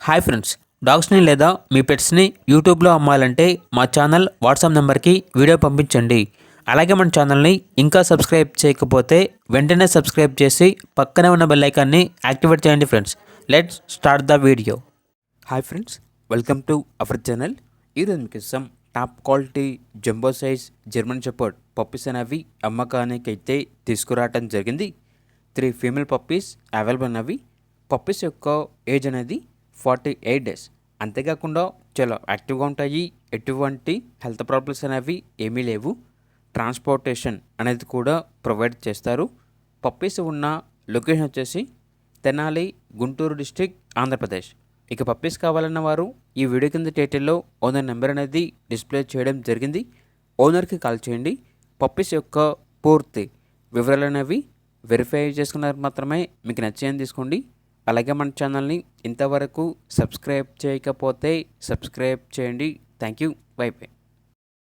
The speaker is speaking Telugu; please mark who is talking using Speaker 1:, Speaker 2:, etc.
Speaker 1: హాయ్ ఫ్రెండ్స్, డాగ్స్ని లేదా మీ పెట్స్ని యూట్యూబ్లో అమ్మాలంటే మా ఛానల్ వాట్సాప్ నెంబర్కి వీడియో పంపించండి. అలాగే మన ఛానల్ని ఇంకా సబ్స్క్రైబ్ చేయకపోతే వెంటనే సబ్స్క్రైబ్ చేసి పక్కనే ఉన్న బెల్ ఐకాన్ని యాక్టివేట్ చేయండి friends. Let's start the video. Hi friends, welcome to our channel. ఈరోజు మీకు ఇస్తాం top quality jumbo size German shepherd puppies అనేవి అమ్మకానికి అయితే తీసుకురావడం జరిగింది. 3 ఫీమేల్ పప్పీస్ అవైలబుల్ ఉన్నవి. పప్పీస్ యొక్క ఏజ్ అనేది 48 డేస్. అంతేకాకుండా చాలా యాక్టివ్గా ఉంటాయి. ఎటువంటి హెల్త్ ప్రాబ్లమ్స్ అనేవి ఏమీ లేవు. ట్రాన్స్పోర్టేషన్ అనేది కూడా ప్రొవైడ్ చేస్తారు. పప్పీస్ ఉన్న లొకేషన్ వచ్చేసి తెనాలి, గుంటూరు డిస్ట్రిక్ట్, ఆంధ్రప్రదేశ్. ఇక పప్పీస్ కావాలన్న వారు ఈ వీడియో కింద టైటిల్లో ఓనర్ నెంబర్ అనేది డిస్ప్లే చేయడం జరిగింది. ఓనర్కి కాల్ చేయండి. పప్పీస్ యొక్క పూర్తి వివరాలు అనేవి వెరిఫై చేసుకున్నారు మాత్రమే మీకు నచ్చేయని తీసుకోండి. అలాగే మన ఛానల్ని ఇంతవరకు సబ్స్క్రైబ్ చేయకపోతే సబ్స్క్రైబ్ చేయండి. Thank you. By by.